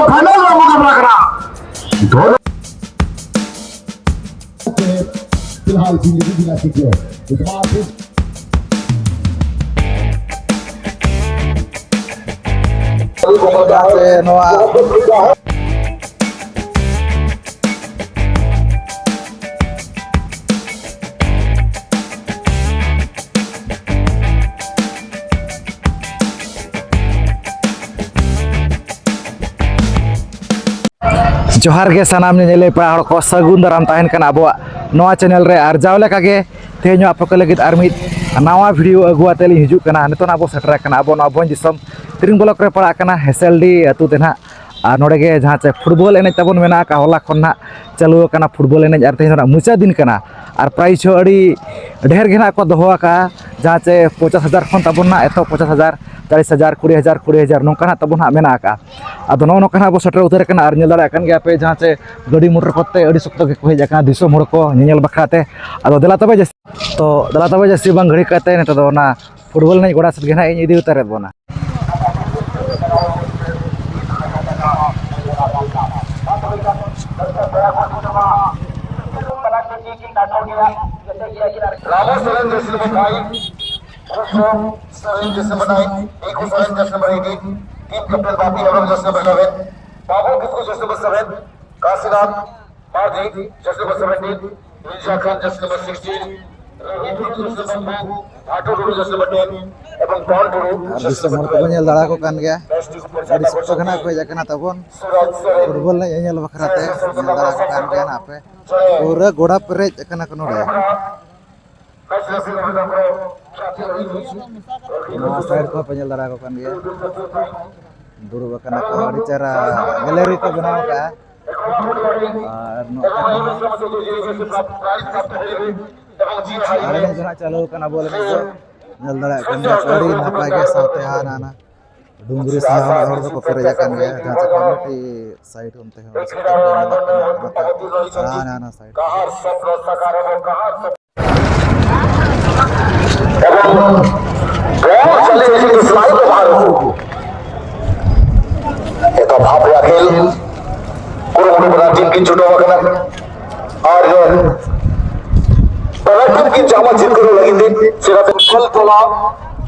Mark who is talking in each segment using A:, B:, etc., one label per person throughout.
A: Final में मुकाबला करा दोनों
B: फिलहाल जिंदगी बिना सीखे इस बार फिर
C: जोहार के सानाम ने पड़ा को सगुन दाराम तहन कना अबवा नवा चैनल रे आर जाव लेका गे तेहनो आप को लगित आर मिद नवा वीडियो अगुआते लिं हिजु कना नितोन अब सेटर कना अब नवा भोज दिसम तिरिंग ब्लॉक रे पड़ा कना हेसेलडी अतु तेना और नोडे गे जहाँ चे फुटबॉल एने तबन मेना का होला खन ना चालू कना फुटबॉल एने आर तेहनो मुचा दिन कना और प्राइस हो अड़ी ढेर गे ना को दोहो का जहाँ चे 50,000 खन तबन ना एतो 50,000 40,000 20,000 नौका तबन मेना का अब नौका अब सेटर उतर कना और नेल दाड़ा गया पे जहाँ चे गाड़ी मोटर कोते अड़ी सख्त के हेज कना दिसम हड़ को नेल बखराते अब दला तबे जैसे बांग घड़ी कहते हैं तो ना फुटबॉल ने गोड़ा से ना इन इदी उतारे बोना
A: Ramo Soren jersey number 5 Khusho Soren jersey number 9 Eko Soren jersey number 18 team captain Bapi Avram jersey number 11 Babu Kisku jersey number 7 Kashinath Majhi jersey number 17 Mirza Khan jersey number 16 Rohit jersey number 2 Ato Dudu jersey number 10 एवं पॉल डुडू
C: जर्सी नंबर को नेल दाड़ा को कान गया अड़ी सख्त घना को जकना तबन फुटबॉल ने नेल बखराते नेल दाड़ा को कान गया ना पे पूरा गोड़ा पेरेज कना को नोडे साइड को पेंजल दाड़ा को कान गया दुरु कना को अड़ी चारा गैलरी को बनाव का और ने जना चालू कना बोले नेल दाड़ा कान गया अड़ी नपाय के साथे हाना ना डुंगरी साहा और को पेरेज कान गया जहां से कमिटी साइड होते हैं हाना ना साइड
A: कहार सब सकार है कहार चले इस लाइन में बाहर ये तो भाप या खेल कुरुमुरु बना टीम की चुनो वगैरह और बड़ा टीम की जामा जीत करो लगी थी सिर्फ फल तोला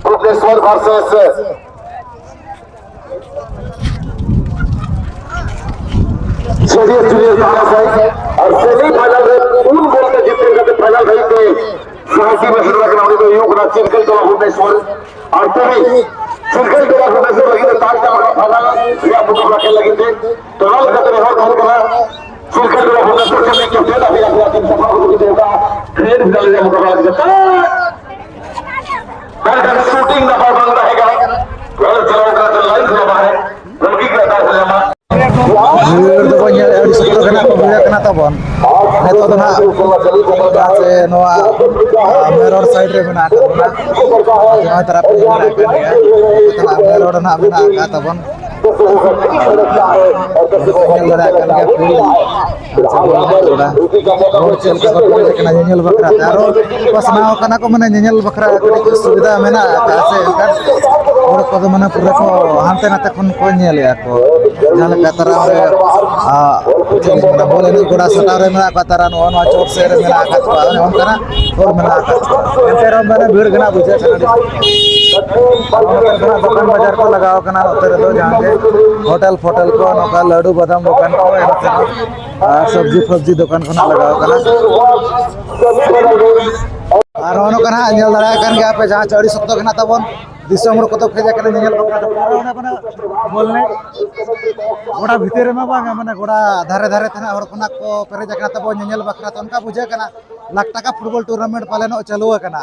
A: भुवनेश्वर वर्सेस जूनियर और सेमीफाइनल में पूर्ण गोल का जीतने का फाइनल रही थे साहसी में शुरू कराने को युग ना चिंकल तो भुवनेश्वर और तभी चिंकल तो भुवनेश्वर लगी तो ताज का फाइनल या मुकाबला खेल लगी थे तो रोल करते हो कौन करा चिंकल तो भुवनेश्वर के लिए क्यों देना भी अपना टीम सफल हो गई होगा ग्रेट फिनाले का मुकाबला खेलता है शूटिंग ना बंद रहेगा गोल चलाओ का लाइन खुला है गोल की करता है जमा
C: वीर तो बन अड़ी सख्त घना को बुझा कना तबन नेतो तो ना से नोआ मेरोड साइड रे मेना तबना जहां तरफ मेना कर गया तो मेरोड ना मेना का तबन लड़ा कर गया रोड चल के को कना नेल बकरा तारो पसनाव कना को मने नेल बकरा कड़ी सुविधा मेना कासे और को मने पूरा को हांते नाते खन को नेल को जहां का तरह रे मने बोले नि गोड़ा सटा रे मेना का तरह नो नो चोट से रे मेना का तो on कना और मेना का एते रो मने भीड़ घना बुझे कना दुकान बाजार को लगाओ कना उतर दो जहां के होटल फोटल को नका लड्डू बादाम दुकान को सब्जी दुकान को ना लगाओ कना और ono kana nyel dara kan ge ape jaha chari sokto kena tabon दिसमर को तो खेजा करे नेल बकरा तो पूरा माने बोलने गोड़ा भीतर में बांग माने गोड़ा धारे धारे तना और कोना को पेरे जकरा तब नेल बकरा तो उनका बुझे कना लाख टाका फुटबॉल टूर्नामेंट पाले न चालू कना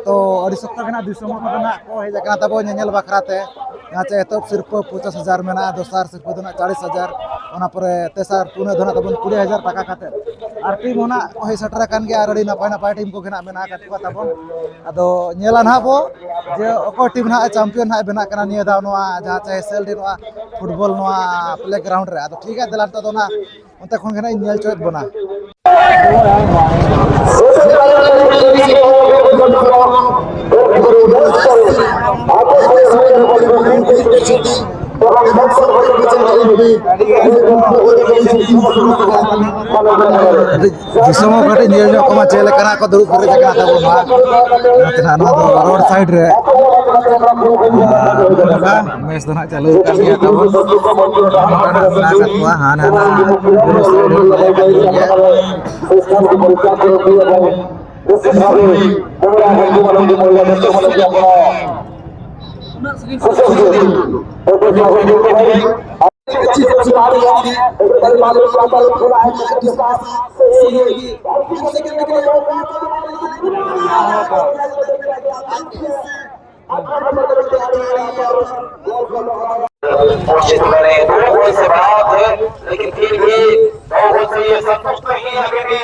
C: तो अड़ी सप्ताह कना दिसमर को ना को हे जकरा तब नेल बकरा ते यहाँ से तो सिर्फ 50,000 में ना दोसार सिर्फ दो 40,000 ओना पर तेसार पुने धना तब 20,000 टाका खाते और टीम होना कोई सटर कान गया अड़ी नपाय नपाय टीम को गेना मेना कटवा तबन अदो नेला ना बो जे ओको टीम ना चैंपियन ना बेना कना निया दाव नोआ जहां से एसएलडी नोआ फुटबॉल नोआ प्ले ग्राउंड रे अदो ठीक है दलान तो ना ओते खन गेना नेल चोत बना
A: आप
C: दिसों कटी नियल जो कमा चेले कना को दुरुप करे जका तबो ना रोड साइड रे मेस दना चालू कर दिया तबो ना कतवा हाना
A: कोशिश करें 2 गोल से बात है, लेकिन फिर भी 2 गोल से ये संतुष्ट नहीं है अभी भी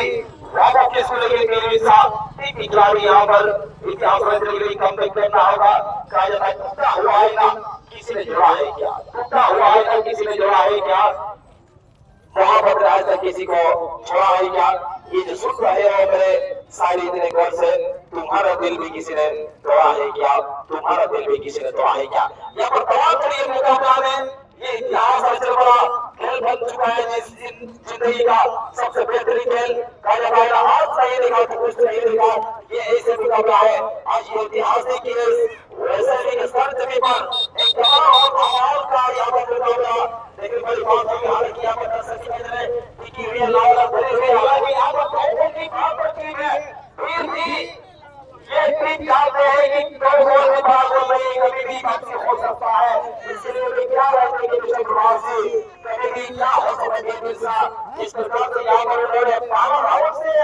A: वापस किसको लेकिन फिर भी साथ ही खिलाड़ी यहाँ पर इतिहास रचने के लिए कम करना होगा। कहा जाता है टूटा हुआ है ना किसी ने जोड़ा है क्या, टूटा हुआ है ना किसी ने जोड़ा है क्या, मोहब्बत आज तक किसी को छोड़ा है क्या। ये जो सुन रहे हो मेरे सारी इतने गौर से, तुम्हारा दिल भी किसी ने तोड़ा है क्या, तुम्हारा दिल भी किसी ने तोड़ा है क्या। यहाँ पर तमाम तरह मुकाबला में ये इतिहास सबसे बड़ा खेल बन चुका है जिस जिंदगी का सबसे बेहतरीन खेल। कहा जाता है आज नहीं देखा तो कुछ नहीं देखा, ये ऐसे मुकाबला है। आज ये ऐतिहासिक वैसे एक स्तर जमीन पर एक जवान और कमाल का यहाँ पर मुकाबला। लेकिन बड़ी बात है हालांकि यहाँ पर दर्शक की वजह से टिकी हुई लाल भरे हुए, हालांकि यहाँ पर लोगों की बराबर टीम है, फिर भी ये टीम चाहते हैं कि 2 गोल में बराबर नहीं, कभी भी वापसी हो सकता है। इसलिए वे क्या रहते हैं विषय कुमार से कभी भी क्या हो सकता है इस प्रकार से यहाँ पर उन्होंने पावर हाउस से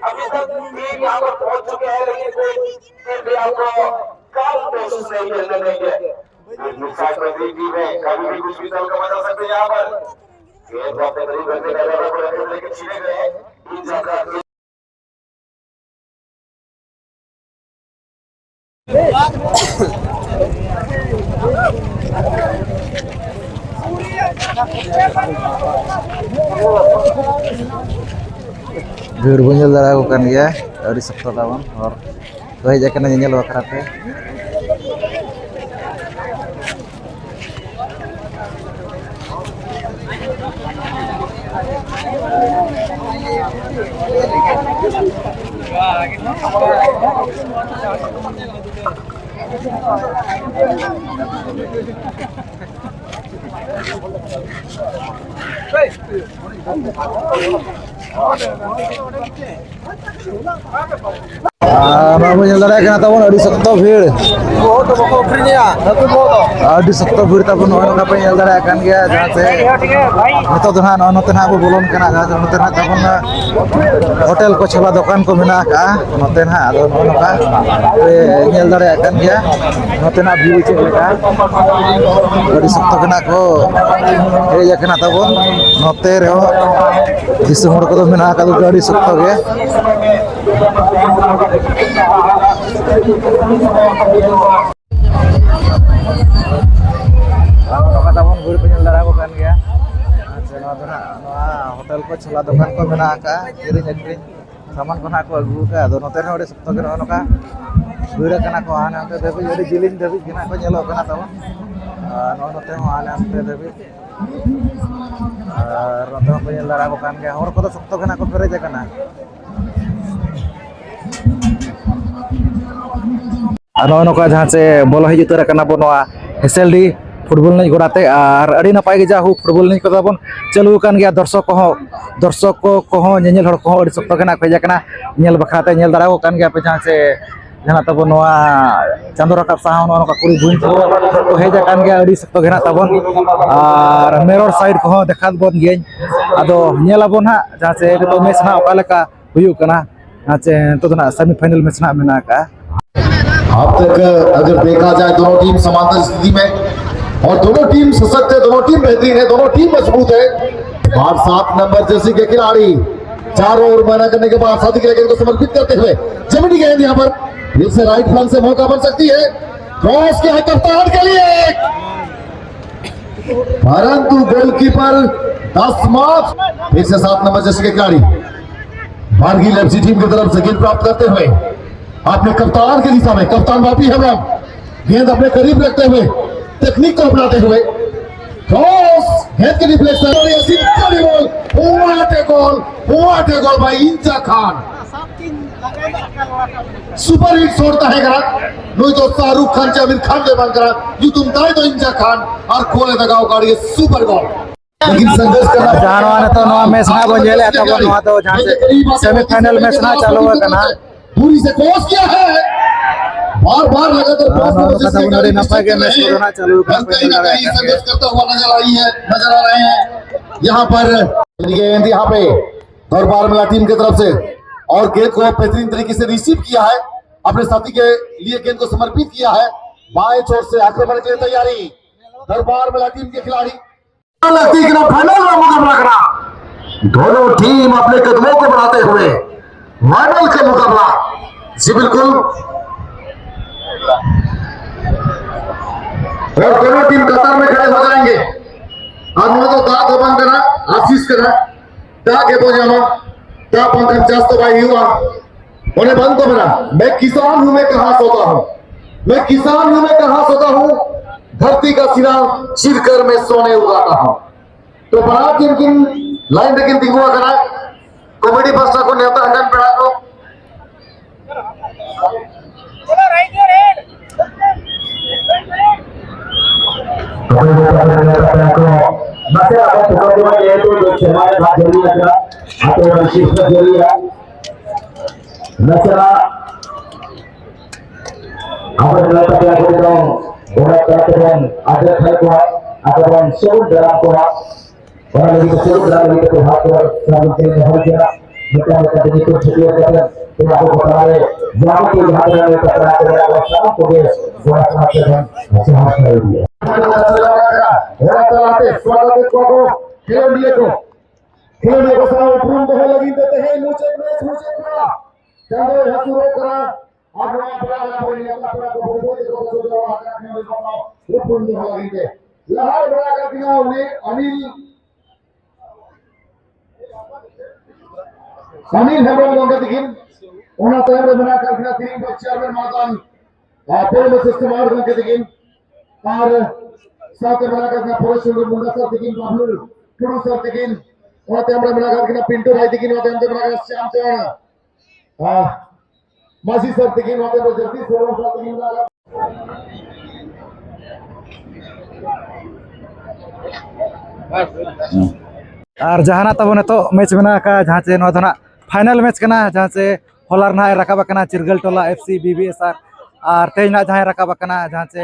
A: अभी तक टीम यहाँ पर पहुंच चुके हैं, लेकिन कोई फिर भी आपको कम कोशिश नहीं करने देंगे। टीम है कभी भी कुछ भी दल का बचा सकते हैं यहाँ पर। गेंद को अपने करीब रखने का इरादा कर रहे थे, लेकिन छीने गए इन ज्यादा
C: भीड़ बुंजल दरा को kan gया dari sektor tawan और तो है जाके ना nyel bakra पे Baru nyelare kena tabon adi sektor भीड़ adi sektor भीड़ tabon orang apa nyelare akan gya जहाँ से itu tuh ना नोते ना वो बोलन kena जहाँ से नोते ना tabon hotel को छोला दुकान को मिला का नोते ना आदो नोनो का nyelare akan gya नोते ना भीड़ चले का adi sektor kena को ये kena tabon नोते रहो दिसुमर को तो मिला का तो adi sektor गया kata pun guru penyelenggara bukan ya. Hotel ko chola dukan ko mena ka kiri nyakri saman ko na ko agu ka do noter ode sakto ke no ka gura kana ko ana ante debi ode jilin debi kina ko nyelo kana taw no noter ho ana ante debi roto penyelenggara bukan ya hor ko sakto kana ko pere ja kana ano no ka जहाँ से बोलो हिजु तोरा kana bon wa SLD football नहीं गोड़ाते और अड़ी नपाय गे जा football नहीं को बन चालू कान गया दर्शक को नेल हड़ को अड़ी सख्त कना खोजा कना नेल बखराते नेल दारा को कान गया पे जहाँ से जहाँ तब नोआ चांदो रकाब साहा नो का कुरी बुन तो हेजा कान गया अड़ी सख्त घेना तबन और मेरोर साइड को देखा बन गे आदो नेल बन हा जहाँ से तो मैच ना ओका लेका हुयु कना जहाँ से तो ना सेमीफाइनल मैच ना मेना का
B: अब तक अगर देखा जाए दोनों टीम समांतर स्थिति में और दोनों टीम सशक्त है, दोनों टीम बेहतरीन है, दोनों टीम मजबूत है। और 7 नंबर जर्सी के खिलाड़ी 4 ओवर मना करने के बाद साथी के को समर्पित करते हुए जमीनी गेंद यहाँ पर फिर से राइट फ्रंट से मौका बन सकती है। क्रॉस के कप्तान के लिए परंतु गोलकीपर 10 मार्च फिर से 7 नंबर जर्सी के खिलाड़ी भारगी एफसी टीम की तरफ से गेंद प्राप्त करते हुए अपने कप्तान के दिशा में कप्तान वापी है गेंद अपने करीब रखते हुए तकनीक को अपनाते हुए क्रॉस head के deflection और यासीन बड़ी goal, what a goal by Inja Khan, super hit छोड़ता है करा, नहीं तो शाहरुख खान से आमिर खान के बन करा, यू तुम ताई तो इंजा खान और खोले दगाव काढ़िए सुपर गोल, लेकिन संघर्ष करना
C: जहां तो नवा मैच ना बजेले तब नवा तो जहां से सेमीफाइनल मैच ना चालू है कना
B: दूरी से क्रॉस किया है, बार लगातार
C: नफा के मैच को ना चालू
B: संघर्ष करता हुआ नजर आ रहे हैं यहाँ पर गेंद यहाँ पे दरबार मिला टीम की तरफ से और गेंद को बेहतरीन तरीके से रिसीव किया है, अपने साथी के लिए गेंद को समर्पित किया है, बाएं छोर से आक्रमण के लिए तैयारी दरबार मिला टीम के खिलाड़ी लगती है फाइनल का मुकाबला करा, दोनों टीम अपने कदमों को बढ़ाते हुए फाइनल का मुकाबला जी बिल्कुल, और दोनों टीम कतार में खड़े हो जाएंगे, आज तो दा दबंग करा आशीष करा दा के बोझामा दा पंकज जास्त भाई हुआ उन्हें बंद को बना, मैं किसान हूं, मैं कहां सोता हूं, मैं किसान हूं, मैं कहां सोता हूं, धरती का सिरा चिरकर मैं सोने उगाता हूं, तो बड़ा टीम की लाइन लेकिन दिखुआ करा कॉमेडी बस्ता को नेता हकन पड़ा को नशा खिलौने को सारा पूर्ण तो लगी देते हैं नीचे मैच नीचे पूरा चंदो हसुरो करा आगवा बड़ा बोली अपना पूरा को बोल दे को जो आकर में बताओ वो पूर्ण तो लगी दे लहार बड़ा कर दिया उन्हें अनिल हेमंत लोग दिखिन उन्हें तैयार बना कर दिया तीन बच्चे में मैदान आपे में इस्तेमाल करके दिखिन और साथ बना कर दिया पुरुष मुंडा सर दिखिन बाबुल पुरुष सर दिखिन और तेमरा बना कर पिंटू भाई दिखिन और तेमरा बना कर श्याम चौहान मासी सर दिखिन और तेमरा जगदीश सर दिखिन
C: और जहां तब तो मैच बना का जहां से ना फाइनल मैच करना जहां से होलार ना रकाब करना चिरगल टोला एफसी बीबीएसआर और तेज ना जहां रकाब करना जहां से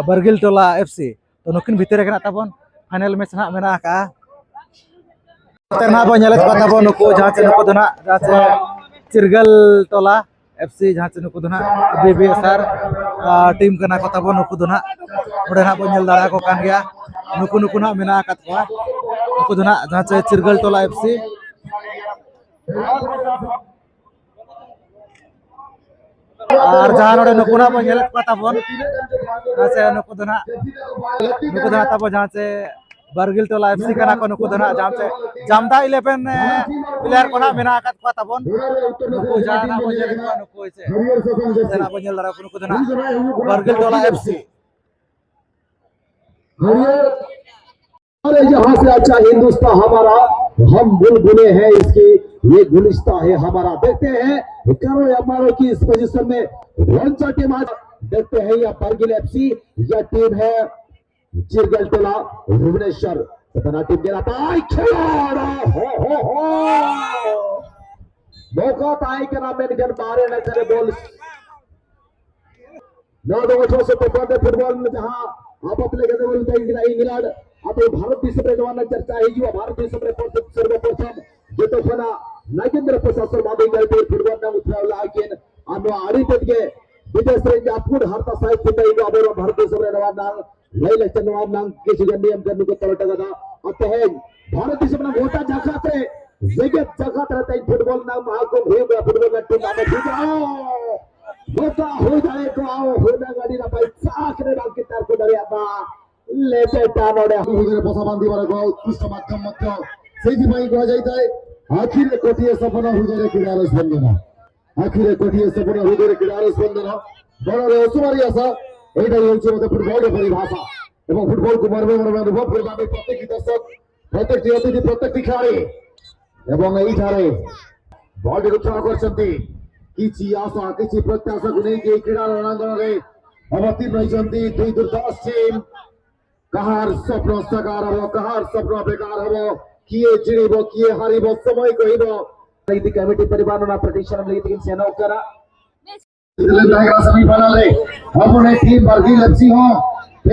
C: बरगिल टोला एफसी तो नुकिन भीतर करना तबन फाइनल मैच ना मेना का तेना बो नेलत को तबन नुको जहां से नुको दना जहां से चिरगल टोला एफसी जहां से नुको दना बीबीएसआर टीम करना को तबन नुको दना ओडे ना बो नेल दाड़ा को कान गया नुको नुको ना मेना का को नुको दना जहां से चिरगल टोला एफसी और जहां नोडे नुकुना बो नेलत को तबन से नुको दना तब जहां से बरगिल टोला एफसी करना को नुको दना जहां से जामदा 11 प्लेयर को ना मेना का को तबन नुको जाना बो नेलत को नुको से जना बो नेल दरा को नुको दना बरगिल टोला एफसी
A: अरे यहाँ से अच्छा हिंदुस्तान हमारा हम बुलबुले हैं इसकी ये गुलिस्ता है हमारा देखते हैं करो हमारों की इस पोजीशन में रंजा टीम देखते हैं या बरगिल एफसी या टीम है चिरगल टोला भुवनेश्वर टीम गिरा खिलाड़ा हो मौका ताई के नाम में बारे न करे बोल 9 से फुटबॉल में जहां आप अपने इंग्लैंड आता भारत देश चर्चा है भारत देश सर्वप्रथम जेतोफना नागेंद्र प्रसाद मादी फुटबॉल उठे आड़ीटे विदेश अपूर्ण हरता साहित्य भारत देश नियम करने को तलटगदा भारत देश गोटा जगह जगत जगत फुटबॉल महाकुंभ फुटबॉल गोटा हो जाए तो आओ होना गाड़ी ना भाई चाकरे डाल के तार को दरियाता लेते टानोडे
B: हुदरे पोसा बांधी वाला को उत्कृष्ट माध्यम मध्य सेही भाई को जाइताय आखिर कोटिए सपना हुदरे क्रीडार स्पंदन आखिर कोटिए सपना हुदरे क्रीडार स्पंदन बड़ सुमारी आशा एटा होउछ मते फुटबॉल परिभाषा এবং ফুটবল को মর্মে মর্মে অনুভব করবা প্রত্যেকটি দর্শক প্রত্যেকটি অতিথি প্রত্যেকটি খেলাড়ি এবং এইଠାରେ বলটি উত্তোলন କରିଛନ୍ତି କିଛି ଆଶା କିଛି ପ୍ରତ୍ୟାଶାକୁ ନେଇକି ଏହି କ୍ରୀଡ଼ା ରଣାଙ୍ଗନରେ ଅବତୀର୍ଣ୍ଣ ହୋଇଛନ୍ତି ଦୁଇ ଦୁର୍ଦ୍ଧର୍ଷ ଟିମ୍। କାହାର ସ୍ୱପ୍ନ ସାକାର ହବ କାହାର ସ୍ୱପ୍ନ ବେକାର ହବ କିଏ ଜିଣିବ କିଏ ହାରିବ ସମୟ କହିବ।
D: ಇದು ಕಮಿಟಿ ಪರಿಪಾಲನಾ ಪ್ರತಿಷ್ಠಾನ लेकिन सेना करा
B: सेमीफाइनल है अपने टीम बरगील एफसी हो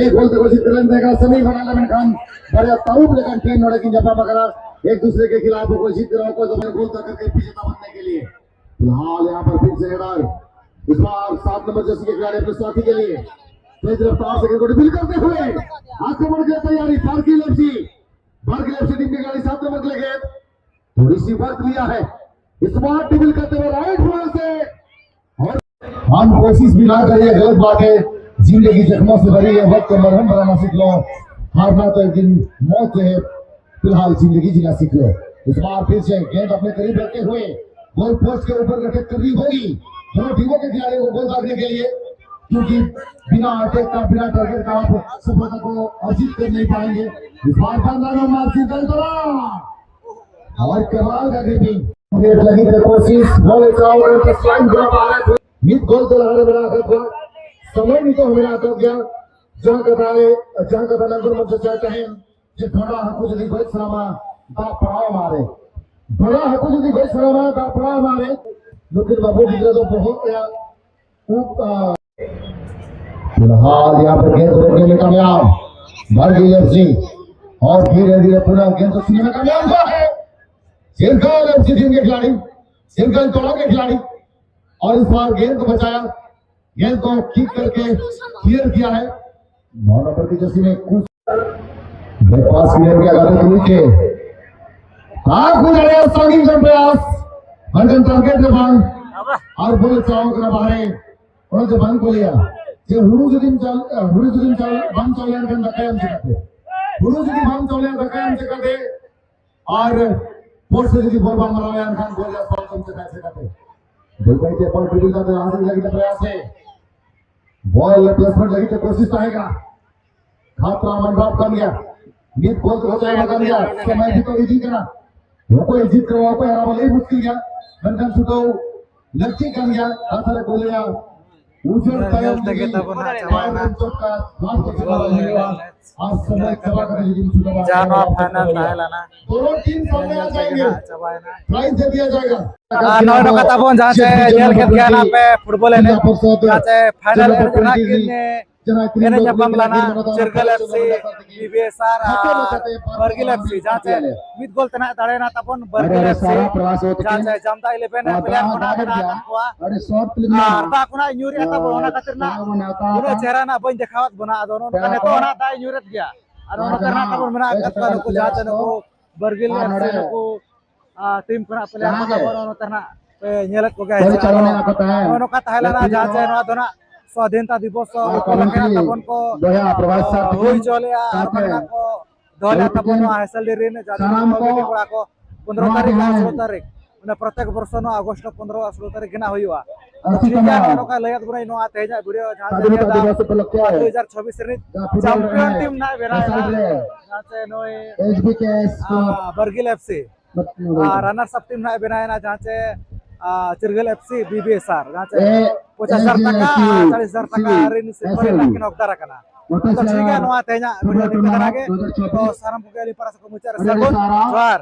B: एक गोल देखो चित्रलेन देगा सेमीफाइनल में खान बड़े ताउब लेकिन टीम नोड़े की जपा मगरा एक दूसरे के खिलाफ कोई जीत रहा हो कोई तो गोल तक करके पीछे बनने के लिए फिलहाल यहाँ पर फिर से हेडर इस बार 7 नंबर जर्सी के खिलाड़ी अपने साथी के लिए तेज रफ्तार से को ड्रिबल करते हुए आक्रमण की तैयारी बरगील एफसी टीम की खिलाड़ी 7 नंबर के लिए थोड़ी सी वक्त लिया है स्मार्ट ड्रिबल करते हुए राइट फुट से और हम कोशिश भी ना करिए गलत बात है। जिंदगी जख्मों से भरी है वक्त को मरहम बनाना सीख लो हारना तो एक दिन मौत है फिलहाल जिंदगी जीना सीख लो। इस बार फिर से गेंद अपने करीब रखते हुए गोल पोस्ट के ऊपर अटैक करनी होगी दोनों टीमों के खिलाड़ियों को गोल दागने के लिए क्योंकि बिना अटैक का बिना टारगेट का आप सफलता को अर्जित कर नहीं पाएंगे। इस बार और कमाल का ग्रिपिंग लगी थी कोशिश बॉल स्लाइड ड्रॉप आ रहा है मिड गोल तो लगाने बना था समय भी तो हमें आता गया जहां कथा नंबर मन से चाहते हैं जो थोड़ा हकू जल्दी बच सलामा दा पड़ाव मारे बड़ा हकू जल्दी बच सलामा दा पड़ाव मारे लेकिन बाबू गुजरा तो बहुत फिलहाल यहाँ पर गेंद रोकने में कामयाब बरगील एफसी और धीरे धीरे पुनः गेंद तो सीने में कामयाब हुआ है सिरकल एफसी टीम के खिलाड़ी सिरकल तोड़ा के खिलाड़ी और इस बार गेंद को बचाया गेंद को किक करके क्लियर किया है 9 नंबर की जर्सी में कुछ पास क्लियर किया गया तो नीचे संगीन का प्रयास भरगन टारगेट के बाद और बोले चाहो कर बाहर और जो बंद को लिया जे हुडू जदिन चल बंद चले अंकन रकायम से करते हुडू जदी बंद चले रकायम से करते और पोस्ट से जदी बॉल मारा अंकन गोल या बॉल कम से कैसे करते भाई के बॉल ड्रिबल करते हाथ लगी तो प्रयास है बॉल प्लेसमेंट लगी तो कोशिश आएगा खातरा मंडप कर लिया मिड गोल तो हो जाएगा कर लिया समय भी तो इजी करा वो कोई जीत करवा को हरा वाले मुश्किल गया बनकन छुटो लक्ष्य कर गया आखिर गोलियां ऊपर तयम
C: लगे तब ना चबाना
B: आज समय चला कर जिन छुटो
C: जानो फाइनल ताहेलाना
B: दोनों टीम सामने आ जाएंगे
C: चबाना
B: प्राइज दे दिया जाएगा
C: नौ कथा बोन जहां से जेल के गया पे फुटबॉल है जहां से फाइनल ना किने जब मामलाना चिरगल एफसी बीबीएसआर बरगील एफसी जहां से मिड गोल तना दाड़े ना तपन बरगील एफसी जहां से जामदा 11 प्लेयर कोना बना कोआ
B: अरे शॉर्ट फिल्म
C: ता कोना यूरी आता बोना खातिर ना उनो चेहरा ना बन देखावत बना दोनों कने तो ना ता यूरत गया और उनो करना तपन बना कत्ता को जहां से को बरगील एफसी को टीम कोना प्लेयर को बोनो तरना नेलत को गया उनो का ताहेलाना जहां से ना दोना स्वाधीनता दिवस तपन को हुई चलिया को दोला तपन हासिल दिरी ने जाति को 15 तारीख 16 तारीख ने प्रत्येक वर्ष नो अगस्त 15 16 तारीख ना होइवा ठीक है नो का लयत बुराई नो आते जा वीडियो जहां 2026 रे चैंपियन टीम ना बेरा जहां से नो Bargil FC runners up team ना बेरा ना जहां से चिरगल एफसी बीबीएसआर जहां से 50,000 टका 40,000 टका ऋण से पर लेकिन अवतार करना तो ठीक है नो आते जा वीडियो निकल आगे तो सारम को गली पर से को मुचार से जोहार